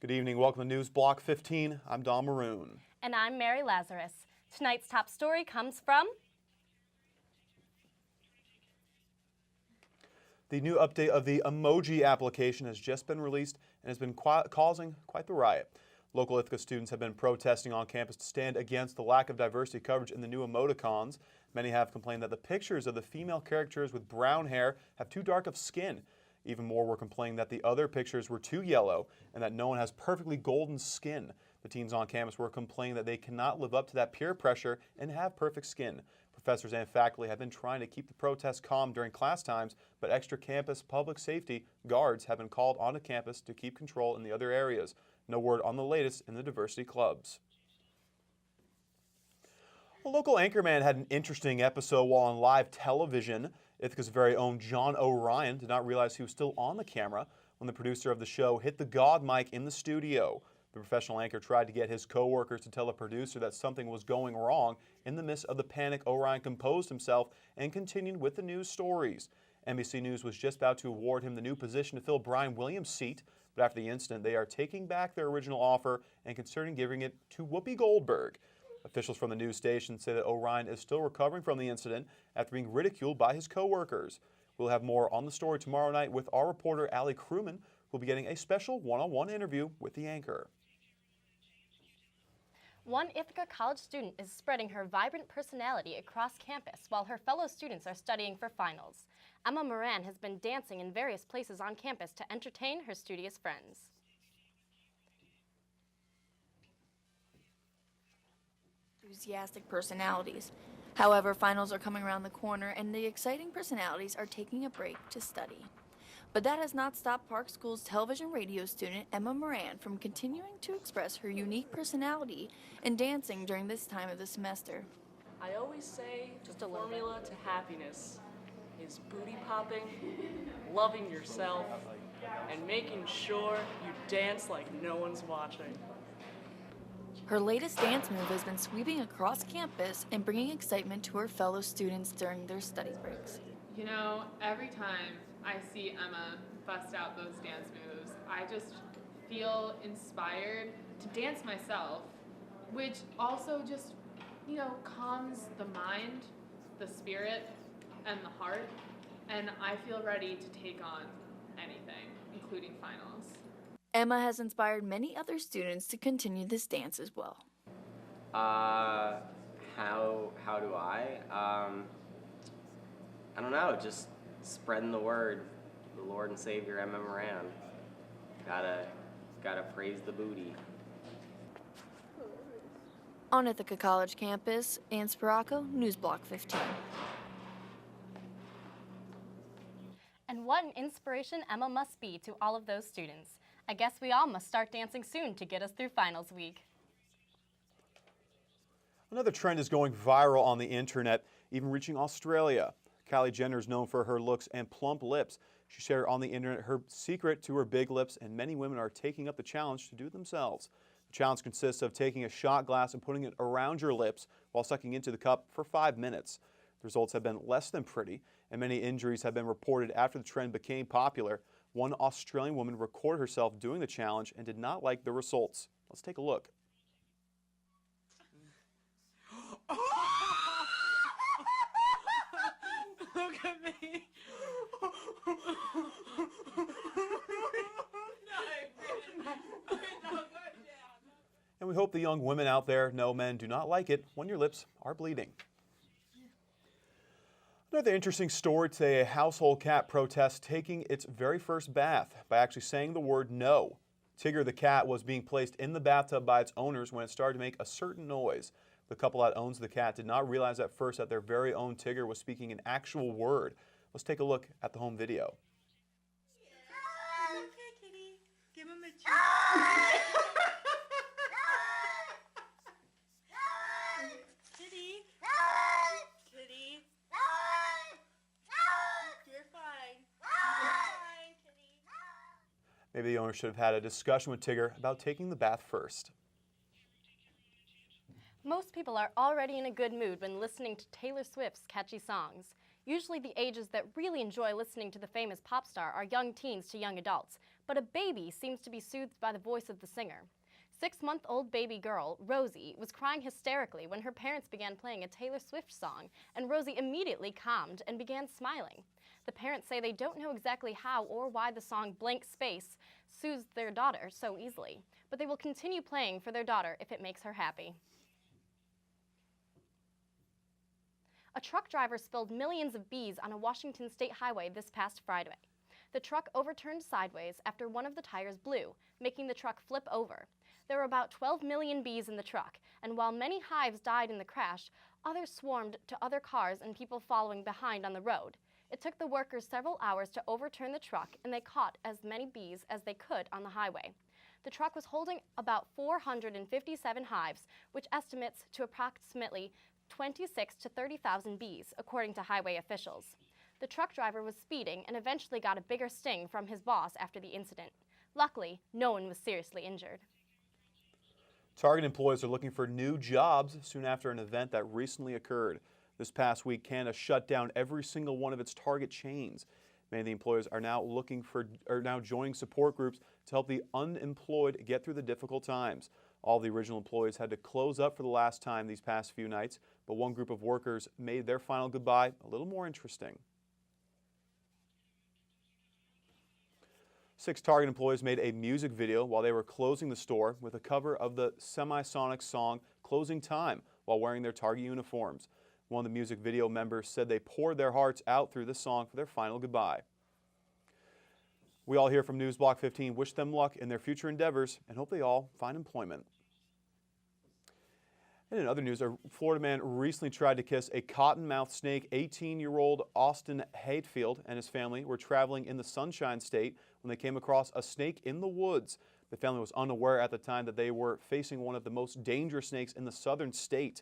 Good evening. Welcome to Newsblock15. I'm Don Maroon. And I'm Mary Lazarus. Tonight's top story comes from... The new update of the emoji application has just been released and has been causing quite the riot. Local Ithaca students have been protesting on campus to stand against the lack of diversity coverage in the new emoticons. Many have complained that the pictures of the female characters with brown hair have too dark of skin. Even more were complaining that the other pictures were too yellow and that no one has perfectly golden skin. The teens on campus were complaining that they cannot live up to that peer pressure and have perfect skin. Professors and faculty have been trying to keep the protests calm during class times, but extra campus public safety guards have been called onto campus to keep control in the other areas. No word on the latest in the diversity clubs. A local anchorman had an interesting episode while on live television. Ithaca's very own John O'Ryan did not realize he was still on the camera when the producer of the show hit the God mic in the studio. The professional anchor tried to get his co-workers to tell the producer that something was going wrong. In the midst of the panic, O'Ryan composed himself and continued with the news stories. NBC News was just about to award him the new position to fill Brian Williams' seat, but after the incident, they are taking back their original offer and considering giving it to Whoopi Goldberg. Officials from the news station say that O'Ryan is still recovering from the incident after being ridiculed by his co-workers. We'll have more on the story tomorrow night with our reporter, Allie Crewman, who will be getting a special one-on-one interview with the anchor. One Ithaca College student is spreading her vibrant personality across campus while her fellow students are studying for finals. Emma Moran has been dancing in various places on campus to entertain her studious friends. Enthusiastic personalities. However, finals are coming around the corner and the exciting personalities are taking a break to study. But that has not stopped Park School's television radio student Emma Moran from continuing to express her unique personality in dancing during this time of the semester. I always say the formula to happiness is booty popping, loving yourself, and making sure you dance like no one's watching. Her latest dance move has been sweeping across campus and bringing excitement to her fellow students during their study breaks. You know, every time I see Emma bust out those dance moves, I just feel inspired to dance myself, which also just, calms the mind, the spirit, and the heart, and I feel ready to take on anything, including finals. Emma has inspired many other students to continue this dance as well. How do I? I don't know, just spreading the word. The Lord and Savior Emma Moran. Gotta praise the booty. On Ithaca College campus, Ann Spiracco, Newsblock15. And what an inspiration Emma must be to all of those students. I guess we all must start dancing soon to get us through finals week. Another trend is going viral on the internet, even reaching Australia. Kylie Jenner is known for her looks and plump lips. She shared on the internet her secret to her big lips, and many women are taking up the challenge to do it themselves. The challenge consists of taking a shot glass and putting it around your lips while sucking into the cup for 5 minutes. The results have been less than pretty, and many injuries have been reported after the trend became popular. One Australian woman recorded herself doing the challenge and did not like the results. Let's take a look. Look at me. And we hope the young women out there know men do not like it when your lips are bleeding. Another interesting story today, a household cat protests taking its very first bath by actually saying the word no. Tigger the cat was being placed in the bathtub by its owners when it started to make a certain noise. The couple that owns the cat did not realize at first that their very own Tigger was speaking an actual word. Let's take a look at the home video. Okay, kitty. Give him a treat. Kitty. Kitty. You're fine. You're fine, kitty. Maybe the owner should have had a discussion with Tigger about taking the bath first. Most people are already in a good mood when listening to Taylor Swift's catchy songs. Usually the ages that really enjoy listening to the famous pop star are young teens to young adults, but a baby seems to be soothed by the voice of the singer. 6-month-old baby girl, Rosie, was crying hysterically when her parents began playing a Taylor Swift song, and Rosie immediately calmed and began smiling. The parents say they don't know exactly how or why the song Blank Space soothes their daughter so easily, but they will continue playing for their daughter if it makes her happy. A truck driver spilled millions of bees on a Washington state highway this past Friday. The truck overturned sideways after one of the tires blew, making the truck flip over. There were about 12 million bees in the truck, and while many hives died in the crash, others swarmed to other cars and people following behind on the road. It took the workers several hours to overturn the truck, and they caught as many bees as they could on the highway. The truck was holding about 457 hives, which estimates to approximately 26,000 to 30,000 bees, according to highway officials. The truck driver was speeding and eventually got a bigger sting from his boss after the incident. Luckily, no one was seriously injured. Target employees are looking for new jobs soon after an event that recently occurred. This past week, Canada shut down every single one of its Target chains. Many of the employees are now joining support groups to help the unemployed get through the difficult times. All the original employees had to close up for the last time these past few nights, but one group of workers made their final goodbye a little more interesting. 6 Target employees made a music video while they were closing the store with a cover of the Semisonic song Closing Time while wearing their Target uniforms. One of the music video members said they poured their hearts out through this song for their final goodbye. We all here from Newsblock15 wish them luck in their future endeavors and hope they all find employment. And in other news, a Florida man recently tried to kiss a cottonmouth snake. 18-year-old Austin Hatfield and his family were traveling in the Sunshine State when they came across a snake in the woods. The family was unaware at the time that they were facing one of the most dangerous snakes in the southern state.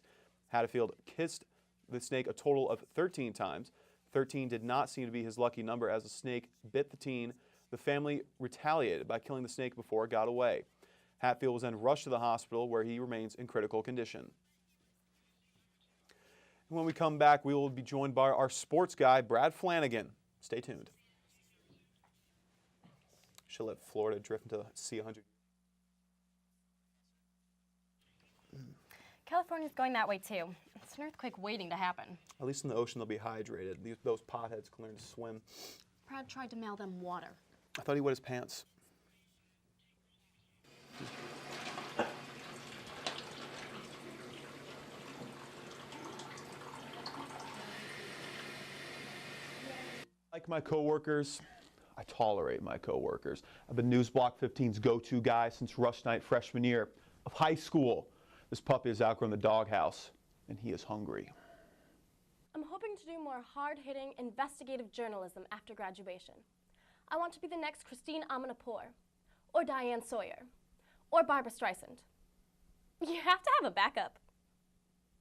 Hatfield kissed the snake a total of 13 times. 13 did not seem to be his lucky number as the snake bit the teen. The family retaliated by killing the snake before it got away. Hatfield was then rushed to the hospital where he remains in critical condition. And when we come back, we will be joined by our sports guy, Brad Flanagan. Stay tuned. She'll let Florida drift into sea 100. California's going that way too. It's an earthquake waiting to happen. At least in the ocean, they'll be hydrated. Those potheads can learn to swim. Brad tried to mail them water. I thought he wet his pants. Like my coworkers, I tolerate my coworkers. I've been Newsblock15's go-to guy since rush night freshman year of high school. This puppy has outgrown the doghouse, and he is hungry. I'm hoping to do more hard-hitting investigative journalism after graduation. I want to be the next Christine Amanpour, or Diane Sawyer, or Barbara Streisand. You have to have a backup.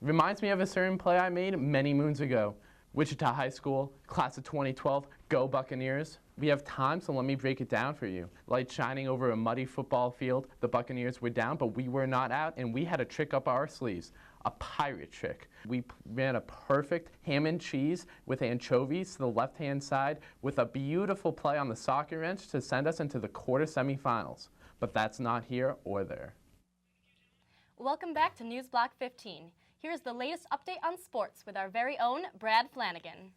Reminds me of a certain play I made many moons ago. Wichita High School, class of 2012, go Buccaneers. We have time, so let me break it down for you. Light shining over a muddy football field, the Buccaneers were down, but we were not out, and we had a trick up our sleeves, a pirate trick. We ran a perfect ham and cheese with anchovies to the left-hand side with a beautiful play on the soccer wrench to send us into the quarter semifinals. But that's not here or there. Welcome back to Newsblock15. Here's the latest update on sports with our very own Brad Flanagan.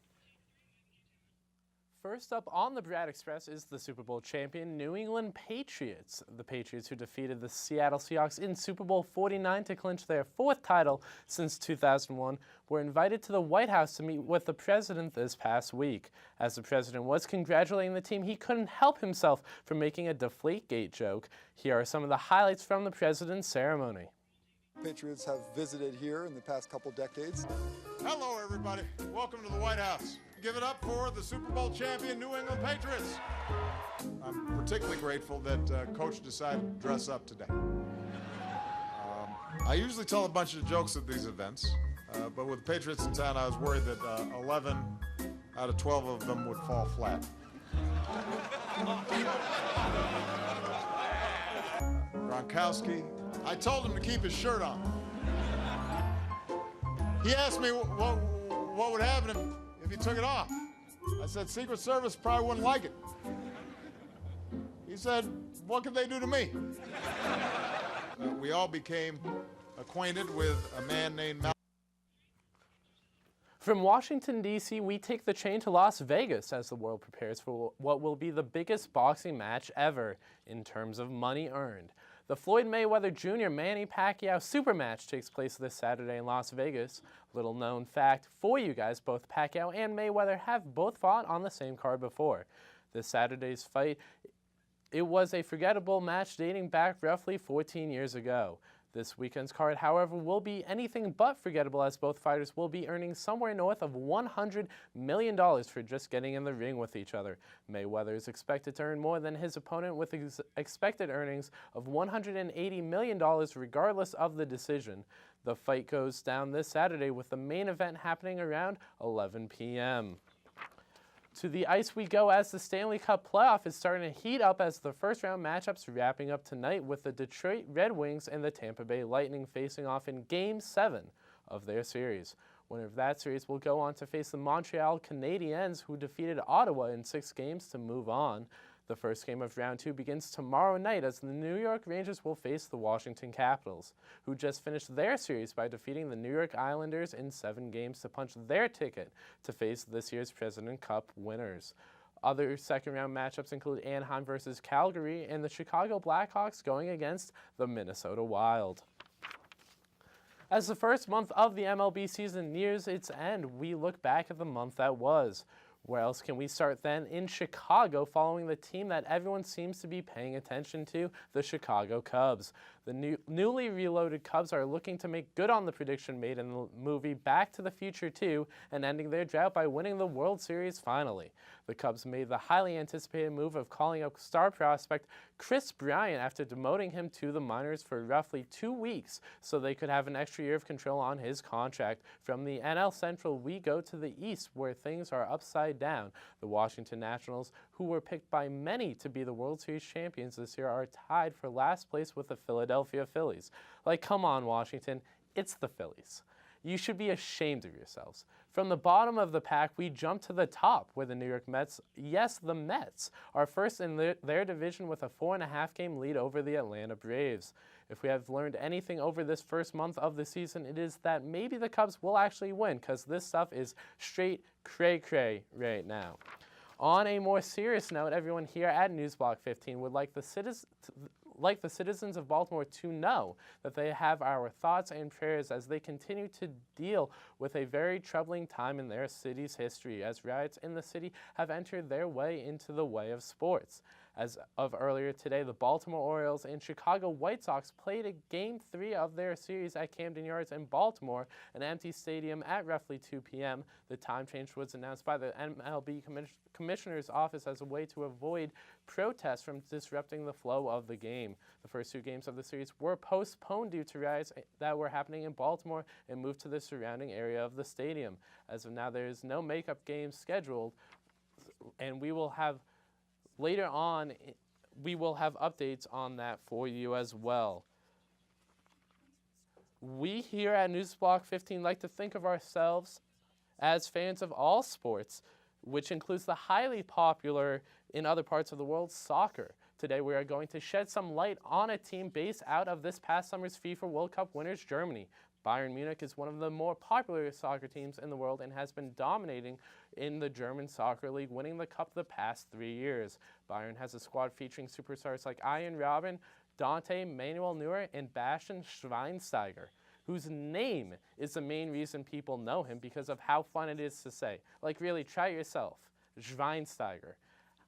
First up on the Brad Express is the Super Bowl champion New England Patriots. The Patriots, who defeated the Seattle Seahawks in Super Bowl 49 to clinch their 4th title since 2001, were invited to the White House to meet with the president this past week. As the president was congratulating the team, he couldn't help himself from making a Deflategate joke. Here are some of the highlights from the president's ceremony. Patriots have visited here in the past couple decades. Hello, everybody. Welcome to the White House. Give it up for the Super Bowl champion New England Patriots. I'm particularly grateful that Coach decided to dress up today. I usually tell a bunch of jokes at these events, but with the Patriots in town, I was worried that 11 out of 12 of them would fall flat. Gronkowski, I told him to keep his shirt on. He asked me what would happen if he took it off. I said Secret Service probably wouldn't like it. He He said, what could they do to me? We all became acquainted with a man named Malcolm. From Washington, D.C., we take the train to Las Vegas as the world prepares for what will be the biggest boxing match ever in terms of money earned. The Floyd Mayweather Jr. Manny Pacquiao super match takes place this Saturday in Las Vegas. Little known fact for you guys, both Pacquiao and Mayweather have both fought on the same card before. This Saturday's fight, it was a forgettable match dating back roughly 14 years ago. This weekend's card, however, will be anything but forgettable as both fighters will be earning somewhere north of $100 million for just getting in the ring with each other. Mayweather is expected to earn more than his opponent with expected earnings of $180 million regardless of the decision. The fight goes down this Saturday with the main event happening around 11 p.m. To the ice we go as the Stanley Cup playoff is starting to heat up as the first round matchups wrapping up tonight with the Detroit Red Wings and the Tampa Bay Lightning facing off in Game 7 of their series. Winner of that series will go on to face the Montreal Canadiens, who defeated Ottawa in 6 games to move on. The first game of round 2 begins tomorrow night as the New York Rangers will face the Washington Capitals, who just finished their series by defeating the New York Islanders in 7 games to punch their ticket to face this year's President Cup winners. Other second-round matchups include Anaheim versus Calgary and the Chicago Blackhawks going against the Minnesota Wild. As the first month of the MLB season nears its end, we look back at the month that was. Where else can we start then? In Chicago, following the team that everyone seems to be paying attention to, the Chicago Cubs. The newly reloaded Cubs are looking to make good on the prediction made in the movie Back to the Future 2 and ending their drought by winning the World Series finally. The Cubs made the highly anticipated move of calling up star prospect Chris Bryant after demoting him to the minors for roughly 2 weeks so they could have an extra year of control on his contract. From the NL Central, we go to the East where things are upside down. The Washington Nationals, who were picked by many to be the World Series champions this year, are tied for last place with the Philadelphia Phillies. Like, come on, Washington, it's the Phillies. You should be ashamed of yourselves. From the bottom of the pack, we jump to the top where the New York Mets, yes, the Mets, are first in their division with a 4.5-game lead over the Atlanta Braves. If we have learned anything over this first month of the season, it is that maybe the Cubs will actually win because this stuff is straight cray-cray right now. On a more serious note, everyone here at Newsblock15 would like the citizens of Baltimore to know that they have our thoughts and prayers as they continue to deal with a very troubling time in their city's history, as riots in the city have entered their way into the way of sports. As of earlier today, the Baltimore Orioles and Chicago White Sox played a Game 3 of their series at Camden Yards in Baltimore, an empty stadium at roughly 2 p.m. The time change was announced by the MLB Commissioner's office as a way to avoid protests from disrupting the flow of the game. The first 2 games of the series were postponed due to riots that were happening in Baltimore and moved to the surrounding area of the stadium. As of now, there is no makeup game scheduled, and we will have later on, we will have updates on that for you as well. We here at Newsblock15 like to think of ourselves as fans of all sports, which includes the highly popular in other parts of the world, soccer. Today we are going to shed some light on a team based out of this past summer's FIFA World Cup winners, Germany. Bayern Munich is one of the more popular soccer teams in the world and has been dominating in the German Soccer League, winning the cup the past 3 years. Bayern has a squad featuring superstars like Ian Robben, Dante, Manuel Neuer, and Bastian Schweinsteiger, whose name is the main reason people know him because of how fun it is to say. Like, really, try it yourself. Schweinsteiger.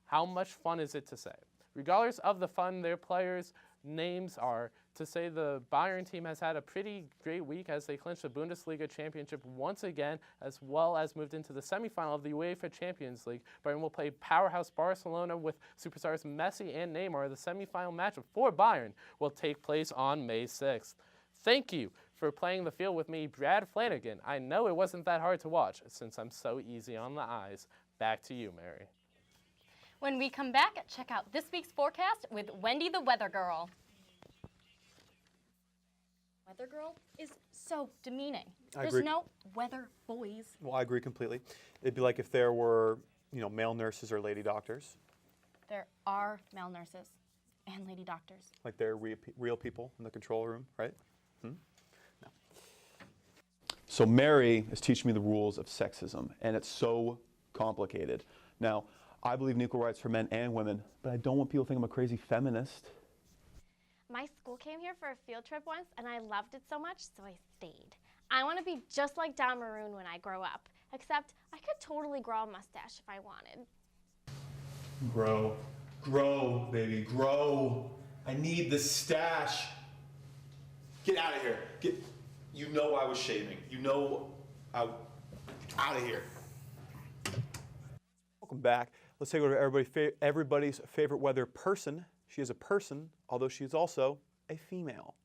How much fun is it to say? Regardless of the fun their players' names are, to say the Bayern team has had a pretty great week as they clinched the Bundesliga championship once again, as well as moved into the semifinal of the UEFA Champions League. Bayern will play powerhouse Barcelona with superstars Messi and Neymar. The semifinal matchup for Bayern will take place on May 6th. Thank you for playing the field with me, Brad Flanagan. I know it wasn't that hard to watch since I'm so easy on the eyes. Back to you, Mary. When we come back, check out this week's forecast with Wendy the Weather Girl. Weather Girl is so demeaning. There's no weather boys. Well, I agree completely. It'd be like if there were, male nurses or lady doctors. There are male nurses and lady doctors. Like they're real people in the control room, right? No. So Mary is teaching me the rules of sexism, and it's so complicated. Now, I believe in equal rights for men and women, but I don't want people to think I'm a crazy feminist. My school came here for a field trip once, and I loved it so much, so I stayed. I want to be just like Don Maroon when I grow up, except I could totally grow a mustache if I wanted. Grow. Grow, baby, grow. I need the stash. Get out of here. You know I was shaving. You know out of here. Welcome back. Let's take a look at everybody's favorite weather person. She is a person, although she is also a female.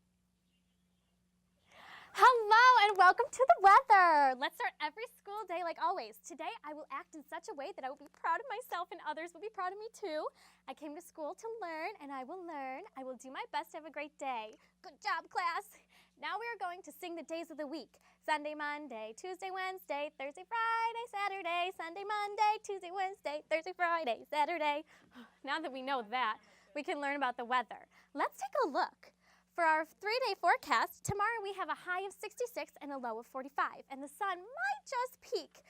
Hello and welcome to the weather. Let's start every school day like always. Today I will act in such a way that I will be proud of myself and others will be proud of me too. I came to school to learn and I will learn. I will do my best to have a great day. Good job, class. Now we are going to sing the days of the week. Sunday, Monday, Tuesday, Wednesday, Thursday, Friday, Saturday, Sunday, Monday, Tuesday, Wednesday, Thursday, Friday, Saturday. Now that we know that, we can learn about the weather. Let's take a look. For our 3-day forecast, tomorrow we have a high of 66 and a low of 45, and the sun might just peek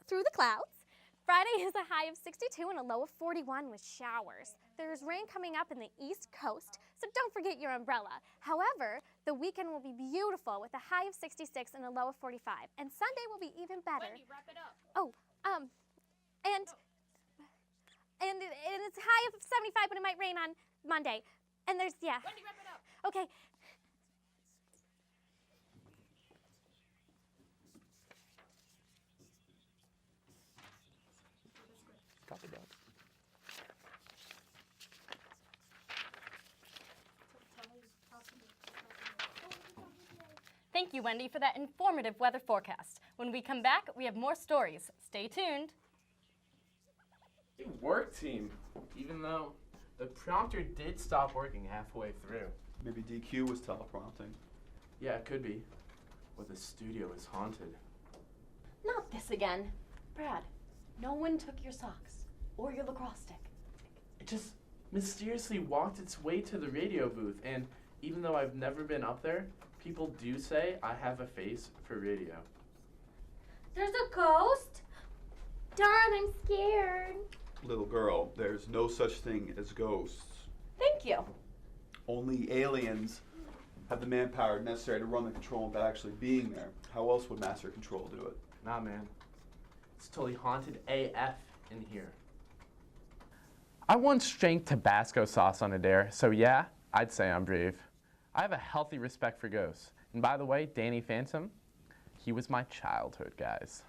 through the clouds. Friday is a high of 62 and a low of 41 with showers. There's rain coming up in the East Coast, so don't forget your umbrella. However, the weekend will be beautiful with a high of 66 and a low of 45, and Sunday will be even better. Wendy, wrap it up. Oh, and it's high of 75, but it might rain on Monday. And there's, yeah. Wendy, wrap it up. Okay. Copy that. Thank you, Wendy, for that informative weather forecast. When we come back, we have more stories. Stay tuned. Good work, team. Even though the prompter did stop working halfway through. Maybe DQ was teleprompting. Yeah, it could be. Or the studio is haunted. Not this again. Brad, no one took your socks or your lacrosse stick. It just mysteriously walked its way to the radio booth, and even though I've never been up there, people do say I have a face for radio. There's a ghost? Darn, I'm scared. Little girl, there's no such thing as ghosts. Thank you. Only aliens have the manpower necessary to run the control without actually being there. How else would Master Control do it? Nah, man. It's totally haunted AF in here. I once drank Tabasco sauce on a dare, so yeah, I'd say I'm brave. I have a healthy respect for ghosts. And by the way, Danny Phantom, he was my childhood, guys.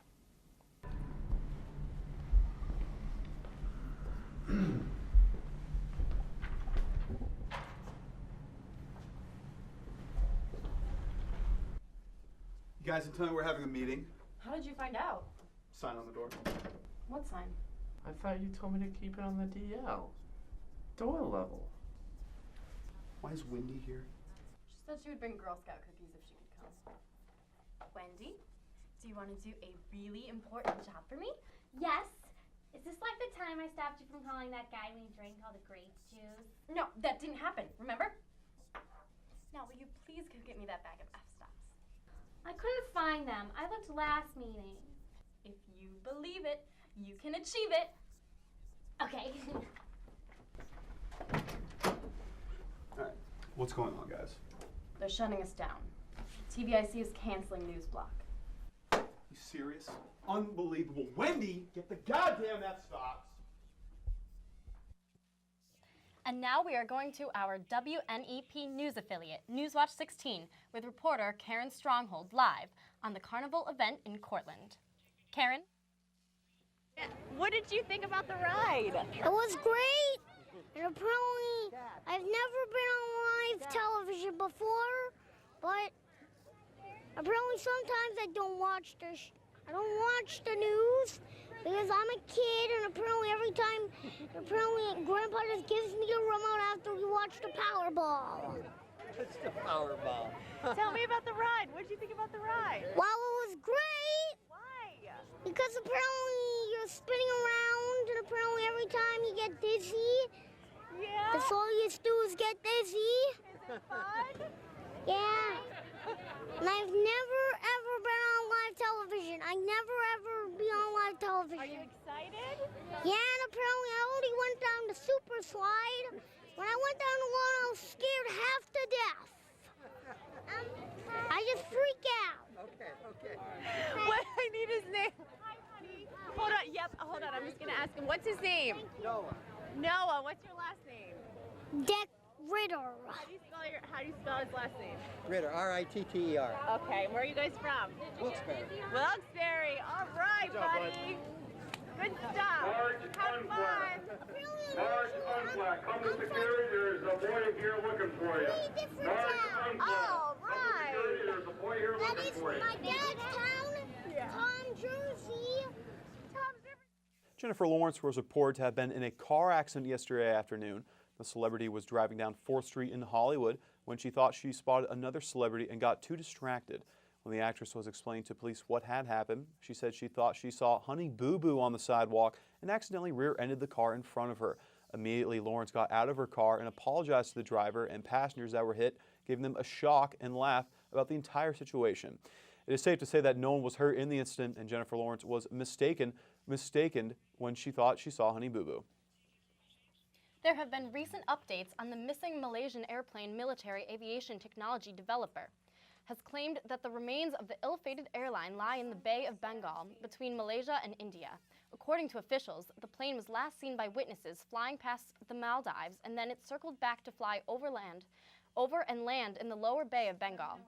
You guys can tell me we're having a meeting. How did you find out? Sign on the door. What sign? I thought you told me to keep it on the DL. Door level. Why is Wendy here? She said she would bring Girl Scout cookies if she could come. Wendy, do you want to do a really important job for me? Yes. Is this like the time I stopped you from calling that guy when you drank all the grape juice? No, that didn't happen, remember? Now, will you please go get me that bag of F-stops? I couldn't find them. I looked last meeting. If you believe it, you can achieve it. Okay. All right, what's going on, guys? They're shutting us down. TVIC is canceling Newsblock. You serious? Unbelievable. Wendy, get the goddamn F-stops. And now we are going to our WNEP news affiliate, Newswatch15, with reporter Karen Stronghold live on the Carnival event in Cortland. Karen? What did you think about the ride? It was great. And apparently, I've never been on live television before, but apparently sometimes I don't watch the news because I'm a kid, and apparently Grandpa just gives me a remote after we watch the Powerball. It's the Powerball. Tell me about the ride. What did you think about the ride? Well, it was great. Why? Because apparently you're spinning around, and apparently every time you get dizzy. Yeah. That's all you do is get dizzy. Fun. Yeah. And I've never ever been on live television. I never ever be on live television. Are you excited? Yeah, and apparently I already went down the super slide. When I went down the lawn, I was scared half to death. I just freak out. Okay. What I need his name. Hi, honey. Hold on. Yep. Hold on. I'm just gonna ask him. What's his name? Noah. Noah. What's your last name? Dick Ritter. How do you spell his last name? Ritter, R-I-T-T-E-R. Okay. Where are you guys from? Wilkes-Barre. Wilkes-Barre. All right, buddy. Good stuff. Have fun. Marge Unflat, come to security. There's a boy here looking for you. Marge Unflat, All come to right. security. There's a boy here That looking is for you. my dad's town, Tom Jersey. Jennifer Lawrence was reported to have been in a car accident yesterday afternoon. The celebrity was driving down 4th Street in Hollywood when she thought she spotted another celebrity and got too distracted. When the actress was explaining to police what had happened, she said she thought she saw Honey Boo Boo on the sidewalk and accidentally rear-ended the car in front of her. Immediately, Lawrence got out of her car and apologized to the driver and passengers that were hit, giving them a shock and laugh about the entire situation. It is safe to say that no one was hurt in the incident, and Jennifer Lawrence was mistaken when she thought she saw Honey Boo Boo. There have been recent updates on the missing Malaysian airplane military aviation technology developer has claimed that the remains of the ill-fated airline lie in the Bay of Bengal between Malaysia and India. According to officials, the plane was last seen by witnesses flying past the Maldives, and then it circled back to fly over and land in the lower Bay of Bengal.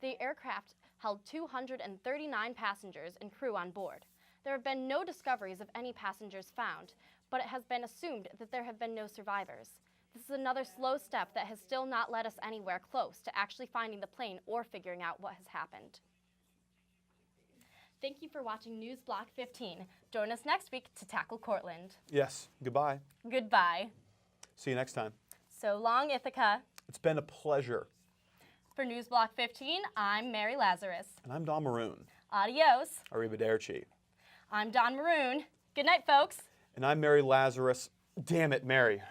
The aircraft held 239 passengers and crew on board. There have been no discoveries of any passengers found, but it has been assumed that there have been no survivors. This is another slow step that has still not led us anywhere close to actually finding the plane or figuring out what has happened. Thank you for watching Newsblock15. Join us next week to tackle Cortland. Yes, goodbye. Goodbye. See you next time. So long, Ithaca. It's been a pleasure. For Newsblock15, I'm Mary Lazarus. And I'm Don Maroon. Adios. Arrivederci. I'm Don Maroon. Good night, folks. And I'm Mary Lazarus. Damn it, Mary.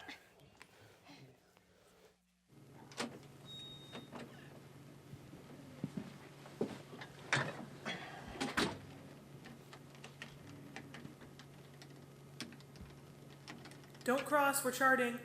Don't cross, we're charting.